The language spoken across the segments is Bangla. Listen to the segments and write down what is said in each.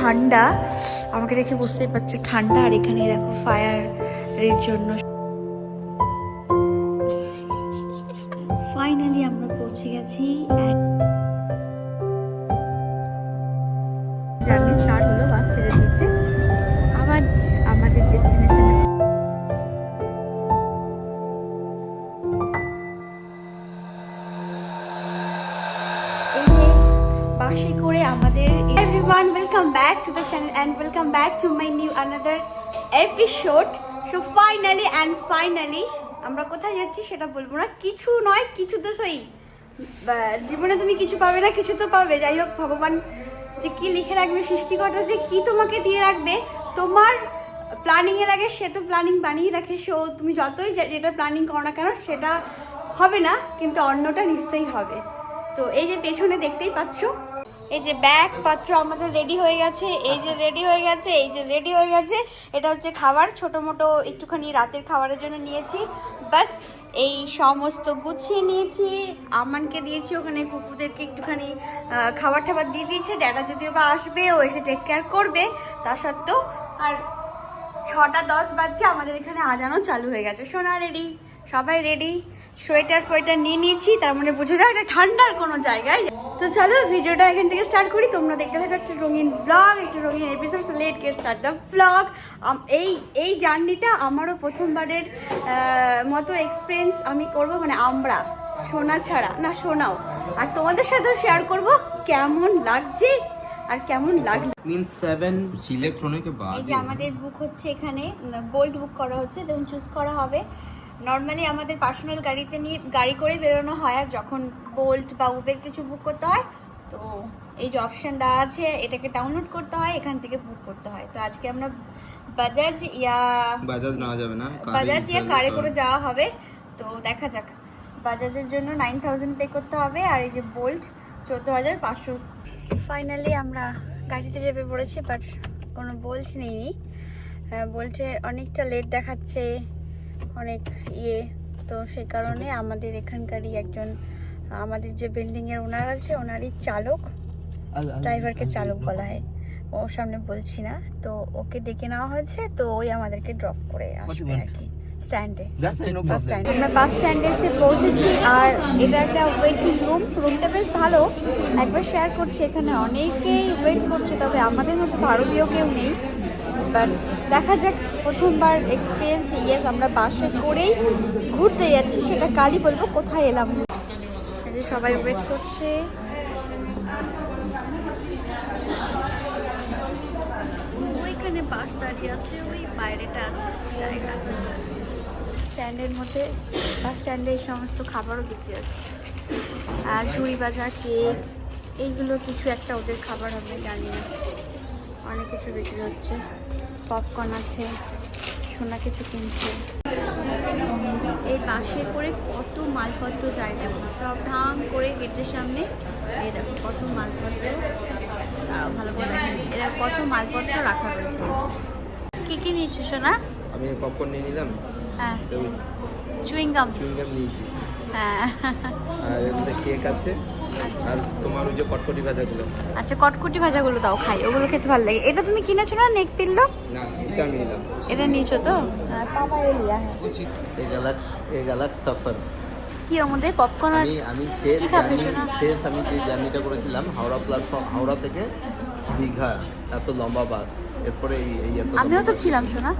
ঠান্ডা, আমাকে দেখে বুঝতেই পারছো ঠান্ডা। আর এখানে দেখো ফায়ারের জন্য। ফাইনালি আমরা পৌঁছে গেছি, জার্নি স্টার্ট হলো, বাস ছেড়ে দিয়েছে, আবার আমাদের ডেস্টিনেশনে। বাসে করে আমাদের everyone welcome back to the channel and welcome back to my new another episode. So finally আমরা কোথায় যাচ্ছি সেটা বলবো না, কিছু নয় কিছু তো সই জীবনে তুমি কিছু পাবে না, কিছু তো পাবে। যাই হোক, ভগবান যে কি লিখে রাখবে, সৃষ্টিকর্তা যে কি তোমাকে দিয়ে রাখবে তোমার প্ল্যানিং এর আগে, সে তো প্ল্যানিং বানিয়ে রাখে। সো তুমি যতই যেটা প্ল্যানিং করো না কেন সেটা হবে না, কিন্তু অন্যটা নিশ্চয়ই হবে। তো এই যে পেছনে দেখতেই পাচ্ছ, এই যে ব্যাগ পত্র আমাদের রেডি হয়ে গেছে, এই যে রেডি হয়ে গেছে, এই যে রেডি হয়ে গেছে। এটা হচ্ছে খাবার, ছোটো মোটো একটুখানি রাতের খাবারের জন্য নিয়েছি, বাস এই সমস্ত গুছিয়ে নিয়েছি। আমানকে দিয়েছি, ওখানে কুকুরদেরকে একটুখানি খাবার টাবার দিয়ে দিয়েছে। ড্যাডা যদিও বা আসবে, ও এসে টেক কেয়ার করবে, তা সত্ত্বেও। আর 6:10 বাজছে, আমাদের এখানে আজানও চালু হয়ে গেছে। সোনা রেডি, সবাই রেডি, সোয়েটার নিয়ে নিয়েছি, তার মানে বুঝে যাও এটা ঠান্ডার কোনো জায়গায়। তো চলো ভিডিওটা এখান থেকে স্টার্ট করি, তোমরা দেখতে থাকো একটা রঙিন ব্লগ, একটা রঙিন episode. So late get start the blog. এই জার্নিটা আমারও প্রথমবারের মতো এক্সপিরিয়েন্স আমি করব, মানে আমরা সোনা ছাড়া না, সোনাও আর তোমাদের সাথেও শেয়ার করব কেমন লাগছে আর কেমন লাগলো। मींस 7 सिलेक्ट होने के बाद এই যে আমাদের বুক হচ্ছে, এখানে বোল্ট বুক করা হচ্ছে, দেখুন চুজ করা হবে। নর্মালি আমাদের পার্সোনাল গাড়ি করে বেরোনো হয়, আর যখন বোল্ট বা উবের কিছু বুক করতে হয় তো এই যে অপশন দেওয়া আছে, এটাকে ডাউনলোড করতে হয়, এখান থেকে বুক করতে হয়। তো আজকে আমরা বাজাজ নেওয়া যাবে না, বাজাজ ইয়া কারে করে যাওয়া হবে। তো দেখা যাক, বাজাজের জন্য 9000 পে করতে হবে, আর এই যে বোল্ট 14500। ফাইনালি আমরা গাড়িতে চেপে পড়েছি, বাট কোনো বোল্ট নেই। বোল্টে অনেকটা লেট দেখাচ্ছে, অনেক তো সেই কারণে আমাদের এখানকারই একজন, আমাদের যে বিল্ডিংয়ের ওনার আছে, ওনারই চালক, ড্রাইভারকে চালক বলা হয়, ওর সামনে বলছি না, তো ওকে ডেকে নেওয়া হয়েছে। তো ওই আমাদেরকে ড্রপ করে আসবে আর কি স্ট্যান্ডে। আমরা বাস স্ট্যান্ডে এসে পৌঁছেছি, আর এটা একটা ওয়েটিং রুমটা বেশ ভালো। একবার শেয়ার করছি, এখানে অনেকেই ওয়েট করছে, তবে আমাদের মতো ভারতীয় কেউ নেই। বাট দেখা যাক, প্রথমবার এক্সপিরিয়েন্স। ইয়েস, আমরা বাসে করেই ঘুরতে যাচ্ছি, সেটা কালই বলবো কোথায় এলাম। এই যে সবাই ওয়েট করছে, ওইখানে বাস দাঁড়িয়ে আছে, ওই বাইরেটা আছে জায়গা। স্ট্যান্ডের মধ্যে, বাস স্ট্যান্ডে এই সমস্ত খাবারও বিক্রি হচ্ছে, আর ঝুড়ি ভাজা, কেক, এইগুলো কিছু একটা ওদের খাবার হবে জানি না, অনেক কিছু বিক্রি হচ্ছে। পপকর্ন আছে, সোনা কিছু কিনছে। এই বাসে করে কত মালপত্র যায়, দেখো সব ঢাং করে গেটের সামনে। এই দেখো কত মালপত্র, তারাও ভালো করে দেখাচ্ছে, এরা কত মালপত্র রাখা রয়েছে। কি নিয়েছো সোনা? আমি পপকর্ন নিয়ে নিলাম, হ্যাঁ, চুইংগাম নিয়েছি, হ্যাঁ, আর এর মধ্যে কেক আছে, আর তোমার ওই যে কটকটি ভাজাগুলো। আচ্ছা, কটকটি ভাজাগুলো দাও খাই, ওগুলো খেতে ভালো লাগে। এটা তুমি কিনেছো না, নেক পিল্লো? না, এটা আমি নিলাম। এটা নিয়েছো তো? হ্যাঁ, পাপা এ লিয়া হ্যাঁ। এই গালাক সফর কি ওর মধ্যে পপকর্ন আর আমি কি খাবে সোনা? আমি যে জার্নিটা করেছিলাম হাওড়া প্ল্যাটফর্ম, হাওড়া থেকে দীঘা, এত লম্বা বাস, এরপরে এই এত আমিও তো ছিলাম সোনা।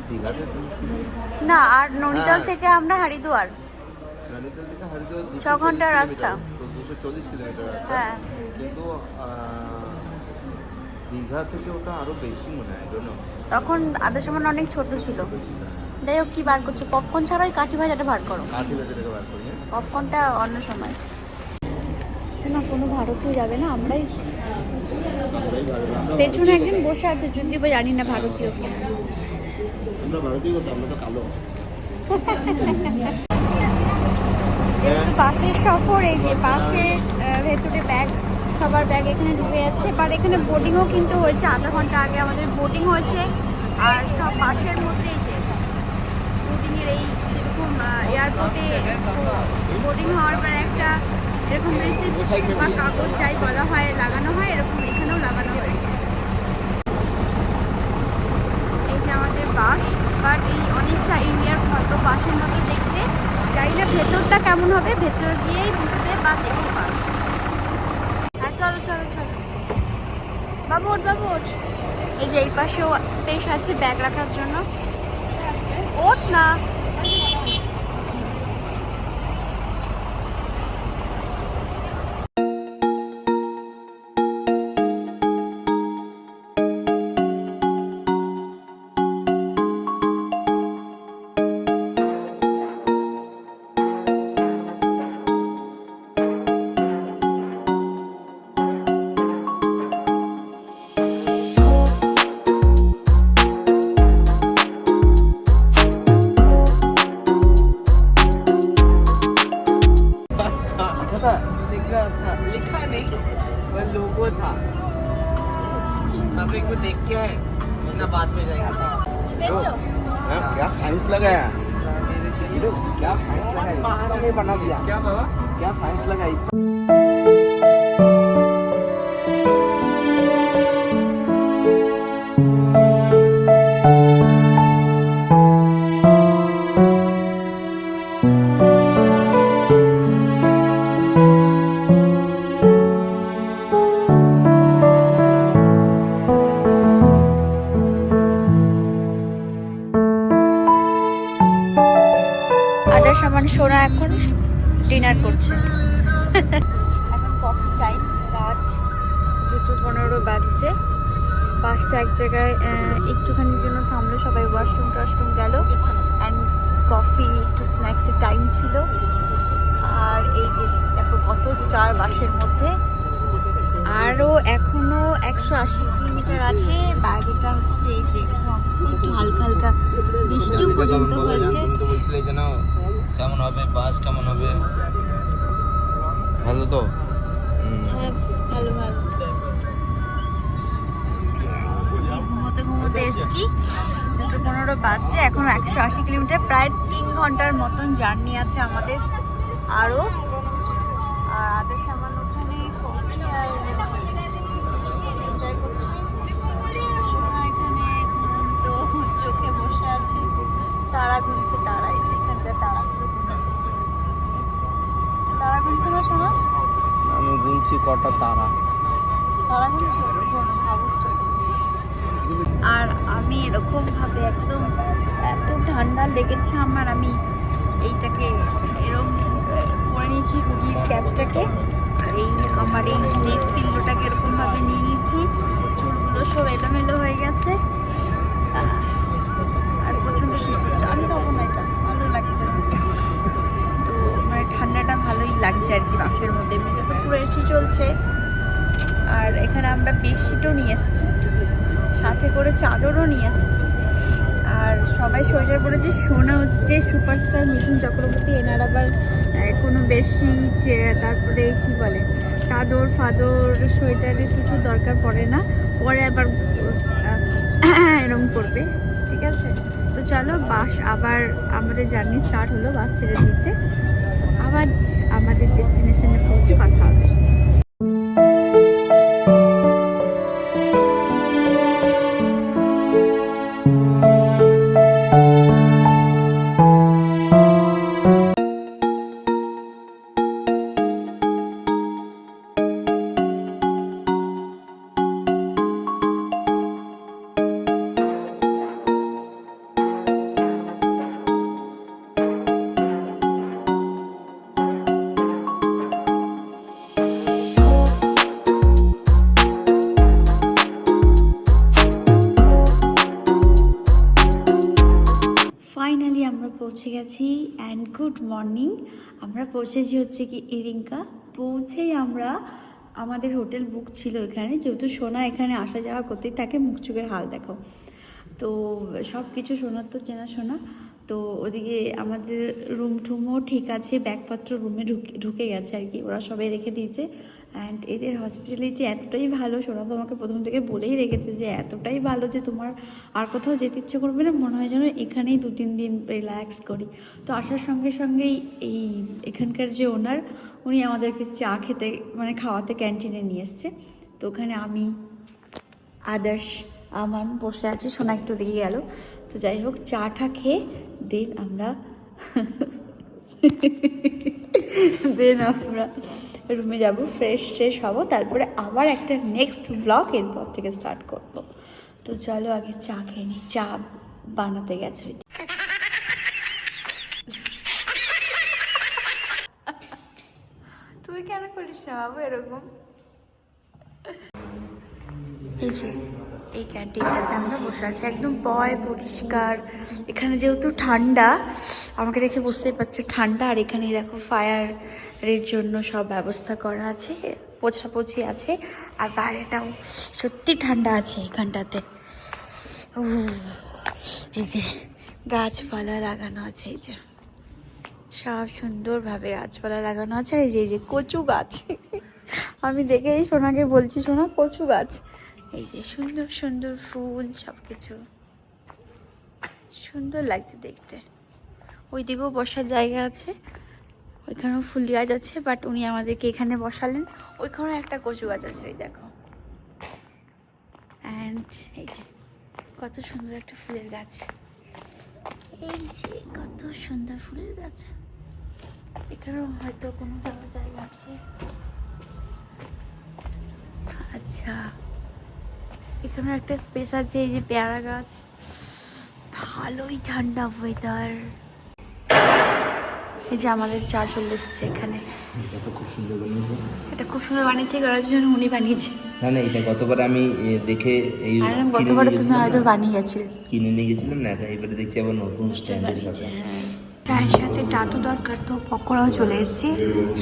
দীঘাতে তুমি ছিলে না, আর ননিতাল থেকে আমরা হরিদ্বার, নৈনিতাল থেকে হরিদ্বার 6 ঘন্টার রাস্তা, 240 কিলোমিটার রাস্তা। হ্যাঁ, কিন্তু দীঘা থেকে ওটা আরো বেশি মনে হয়, জানো? তখন আদের সময় অনেক ছোট ছিল। যাই হোক, কি বার করছো? পপকর্ন ছাড়া ওই কাঠি ভাজাটা বার করো, কাঠি ভাজাটাকে বার করি। পপকর্নটা অন্য সময়। না, কোনো ভারতীয় যাবে না, আমরাই। পেছনে একজন বসে আছে, যদিও বা জানি না ভারতীয় কিনা। আমরা ভারতীয় কথা, আমরা তো কালো। বাসের সফর, এই যে বাসের ভেতরে ব্যাগ, সবার ব্যাগ এখানে ঢুকে যাচ্ছে। বাট এখানে বোর্ডিংও কিন্তু হয়েছে, আধা ঘন্টা আগে আমাদের বোর্ডিং হয়েছে। আর সব বাসের মধ্যে এই যে বোর্ডিংয়ের এই যেরকম এয়ারপোর্টে বোর্ডিং হওয়ার পর একটা এরকম রিসিপ্ট বা কাগজ যাই বলা হয় লাগানো হয়, এরকম এখানেও লাগানো হয়েছে। এই যে আমাদের বাস, বাট এই অনেকটা ইন্ডিয়ার মতো বাসের মতো দেখতে, জানি না ভেতরটা কেমন হবে, ভেতর গিয়েই বুঝতে বা দেখতে পারবো। হ্যাঁ চলো চলো চলো বাবু ওঠ বাবু ওঠ। এই যে এই পাশেও স্পেস আছে ব্যাগ রাখার জন্য, ওঠ না। लिखा नहीं, वह लोगो था। पब्लिक को देख के है, वरना बाद में जाएगा। क्या साइंस लगाया ये लोग, क्या साइंस लगाया, इतना नहीं बना दिया। क्या बाबा? क्या साइंस लगाई। আদার সামান সোনা এখন ডিনার করছে। এখন কফি টাইম, রাত 2:15 বাজছে। বাসটা এক জায়গায় একটুখানির জন্য থামলো, সবাই ওয়াশরুম টাশরুম গেল, অ্যান্ড কফি একটু স্ন্যাক্সের টাইম ছিল। আর এই যে দেখো কত স্টার বাসের মধ্যে, আরও এখনো 180 কিলোমিটার আছে। বাইরেটা হচ্ছে এই যে এরকম অবস্থা, একটু হালকা হালকা বৃষ্টিও পর্যন্ত হয়েছে। তুমি তো বলছিলে যেন কেমন হবে বাস, কেমন হবে, ভালো তো? হ্যাঁ ভালো ভালো। ঘুমোতে ঘুমোতে এসছি, 2:15 বাজছে, এখন 180 কিলোমিটার, প্রায় 3 ঘন্টার মতন জার্নি আছে আমাদের আরও। আর আদের সামান্য ওখানে কফি আর এনজয় করছি। সোনা এখানে ঘুমন্ত চোখে বসে আছে, তারা গুনছে, তারাই এখানকার তারাগুলো গুনছে। তারা গুনছে না সোনা? আমি গুনছি কটা তারা। তারা গুনছো? ভাবুচ্ছ। আর আমি এরকম ভাবে একদম এত ঠান্ডা লেগেছে আমার, আমি এইটাকে এরকম পরে নিয়েছি, হুডির ক্যাপটাকে, আর এই আমার এই নেক পিল্লোটাকে এরকম ভাবে নিয়ে নিয়েছি। চুলগুলো সব এলোমেলো হয়ে গেছে, আর প্রচণ্ড শীত হচ্ছে। আমি খাবো না, এটা ভালো লাগছে না। তো মানে ঠান্ডাটা ভালোই লাগছে আর কি বাসের মধ্যে। এমনিতে তো পুরো এসি চলছে, আর এখানে আমরা বেডশিটও নিয়ে এসেছি, সাথে করে চাদরও নিয়ে এসেছি। আর সবাই সোয়েটার পরেছে। শোনা হচ্ছে সুপারস্টার মিঠুন চক্রবর্তী, এনার আবার কোনো বেডশিট, তারপরে কি বলে চাদর ফাদর সোয়েটারের কিছু দরকার পড়ে না, পরে আবার এরকম করবে। ঠিক আছে, তো চলো বাস আবার আমাদের জার্নি স্টার্ট হলো, বাস ছেড়ে দিচ্ছে, আবার আমাদের ডেস্টিনেশনে পৌঁছে কথা হবে। ফাইনালি আমরা পৌঁছে গেছি, অ্যান্ড গুড মর্নিং। আমরা পৌঁছেছি হচ্ছে কি এরিঙ্কা। পৌঁছেই আমরা, আমাদের হোটেল বুক ছিল এখানে, যেহেতু সোনা এখানে আসা যাওয়া করতেই থাকে, মুখ চোখের হাল দেখো, তো সব কিছু সোনার তো চেনাশোনা। তো ওদিকে আমাদের রুম টুমও ঠিক আছে, ব্যাগপত্র রুমে ঢুকে গেছে আর কি, ওরা সবাই রেখে দিয়েছে। অ্যান্ড এদের হসপিটালিটি এতটাই ভালো, সোনা তো আমাকে প্রথম থেকে বলেই রেখেছে যে এতটাই ভালো যে তোমার আর কোথাও যেতে ইচ্ছে করবে না, মনে হয় যেন এখানেই 2-3 দিন রিল্যাক্স করি। তো আসার সঙ্গে সঙ্গেই এখানকার যে ওনার, উনি আমাদেরকে চা খেতে মানে খাওয়াতে ক্যান্টিনে নিয়ে এসছে। তো ওখানে আমি, আদর্শ, আমান বসে আছি, সোনা একটু দিয়ে গেল। তো যাই হোক, চাটা খেয়ে দেন আমরা রুমে যাব, ফ্রেশ হবো, তারপরে আবার একটা নেক্সট ব্লগ এরপর থেকে স্টার্ট করব। তো চলো আগে চা খেয়ে নিই, চা বানাতে গেছে। তুই কেন করিস না বাবু এরকম? এই যে এই ক্যান্টিনটাতে আমরা বসে আছি, একদম পরিষ্কার। এখানে যেহেতু ঠান্ডা, আমাকে দেখে বুঝতেই পারছো ঠান্ডা। আর এখানে দেখো ফায়ারের জন্য সব ব্যবস্থা করা আছে, পোছাপোছি আছে। আর বাইরেটাও সত্যি ঠান্ডা আছে এখানটাতে। এই যে গাছপালা লাগানো আছে, এই যে সব সুন্দরভাবে গাছপালা লাগানো আছে। আর এই যে কচু গাছ আমি দেখেই সোনাকে বলছি, সোনা কচু গাছ। এই যে সুন্দর সুন্দর ফুল, সব কিছু সুন্দর লাগছে দেখতে। ওইদিকেও বসার জায়গা আছে, ওইখানেও ফুল গাছ আছে, বাট উনি আমাদেরকে এখানে বসালেন। ওইখানেও একটা কচু গাছ আছে, ওই দেখো। অ্যান্ড এই যে কত সুন্দর একটা ফুলের গাছ, এই যে কত সুন্দর ফুলের গাছ। এখানেও হয়তো কোনো যাওয়ার জায়গা আছে। আচ্ছা, এখানে একটা স্পেস আছে, এই যে পেয়ারা গাছ। ভালোই ঠান্ডা ওয়েদার। এই যে আমাদের চা চলে এসছে এখানে। এটা তো খুব সুন্দর বানিয়েছে। এটা খুব সুন্দর বানিয়েছে, করার জন্য উনি বানিয়েছে। না এটা গতবার আমি দেখে এই গতবার তুমি হয়তো বানিয়ে গেছিলে, কিনে নিয়ে গেছিলাম না, তাই এবারে দেখছি আবার নতুন স্ট্যান্ডের সাথে। চায়ের সাথে টাটু দরকার, তো পকোড়াও চলে এসছে।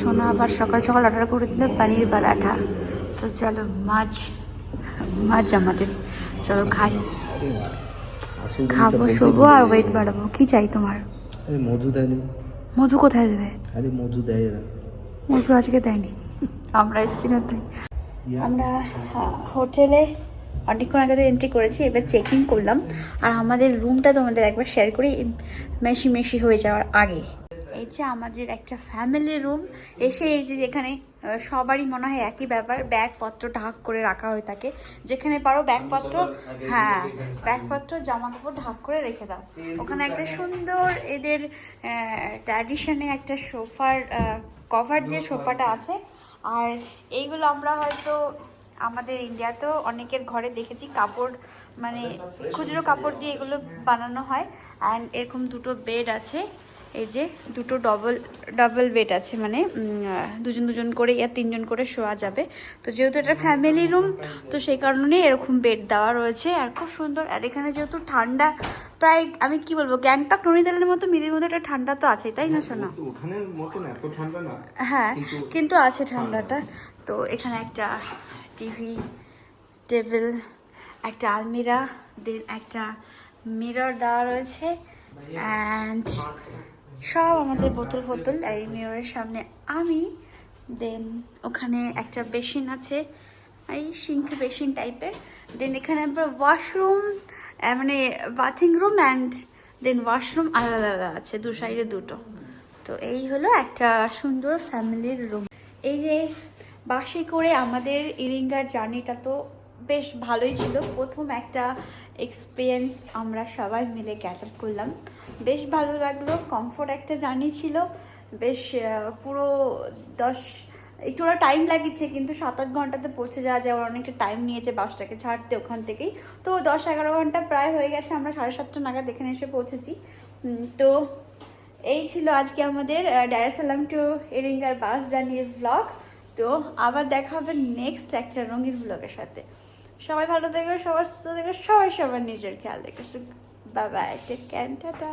সোনা আবার সকাল সকাল অর্ডার করে দিল পানির পরাঠা। তো চলো মাছ আমাদের, চলো খাই, খাবো, শোবো আর ওয়েট বাড়াবো। কি চাই তোমার? আরে মধু দেয়নি। মধু কোথায় দেবে? আরে মধু দেয় এরা। মধু আজকে দেয়নি, আমরা এসেছি না তাই। আমরা হোটেলে অনেকক্ষণ আগে তো এন্ট্রি করেছি, এবার চেক ইন করলাম। আর আমাদের রুমটা তোমাদের একবার শেয়ার করি মেশি হয়ে যাওয়ার আগে। এই যে আমাদের একটা ফ্যামিলি রুম। এসে এই যে যেখানে সবারই মনে হয় একই ব্যাপার, ব্যাগপত্র ঢাক করে রাখা হয়ে থাকে। যেখানে পারো ব্যাগপত্র, হ্যাঁ ব্যাগপত্র জামা কাপড় ঢাক করে রেখে দাও। ওখানে একটা সুন্দর এদের ট্র্যাডিশনে একটা সোফার কভার দিয়ে সোফাটা আছে। আর এইগুলো আমরা হয়তো আমাদের ইন্ডিয়াতেও অনেকের ঘরে দেখেছি, কাপড় মানে খুচরো কাপড় দিয়ে এগুলো বানানো হয়। অ্যান্ড এরকম দুটো বেড আছে, এই যে দুটো ডাবল বেড আছে, মানে দুজন করে ইয়া 3 জন করে শোয়া যাবে। তো যেহেতু এটা ফ্যামিলি রুম, তো সেই কারণে এরকম বেড দেওয়া রয়েছে। আর খুব সুন্দর। আর এখানে যেহেতু ঠান্ডা, প্রায় আমি কি বলবো, গ্যাংটক নৈনিতালের মতো মিলির মধ্যে একটা ঠান্ডা তো আছেই, তাই না শোনা? ওখানের মতন এত ঠান্ডা না, হ্যাঁ কিন্তু আছে ঠান্ডাটা। তো এখানে একটা টিভি, টেবিল, একটা আলমিরা, দেন একটা মিরর দেওয়া রয়েছে। অ্যান্ড সব আমাদের বোতল। আর এই মিররের সামনে আমি, দেন ওখানে একটা বেসিন আছে, এই সিঙ্ক বেসিন টাইপের। দেন এখানে আবার ওয়াশরুম, মানে bathing room and then washroom আলাদা আলাদা আছে, দু সাইডে দুটো। তো এই হলো একটা সুন্দর ফ্যামিলির রুম। এই যে বাসে করে আমাদের ইরিঙ্গার জার্নিটা তো বেশ ভালোই ছিল। প্রথম একটা এক্সপিরিয়েন্স আমরা সবাই মিলে গ্যাদার করলাম, বেশ ভালো লাগলো। কমফোর্ট একটা জার্নি ছিল, বেশ পুরো একটু ওরা টাইম লাগিয়েছে, কিন্তু 7-8 ঘন্টাতে পৌঁছে যাওয়া যায়। ওরা অনেকটা টাইম নিয়েছে বাসটাকে ছাড়তে ওখান থেকেই। তো 10-11 ঘন্টা প্রায় হয়ে গেছে, আমরা 7:30 নাগাদ এখানে এসে পৌঁছেছি। তো এই ছিল আজকে আমাদের ডার এস সালাম টু ইরিঙ্গার বাস জার্নির ব্লগ। তো আবার দেখা হবে নেক্সট একটা রঙিন ব্লগের সাথে। সবাই ভালো থেকো, সবার সুস্থ থেকো, সবাই সবার নিজের খেয়াল রেখো। Bye bye, take care, tata.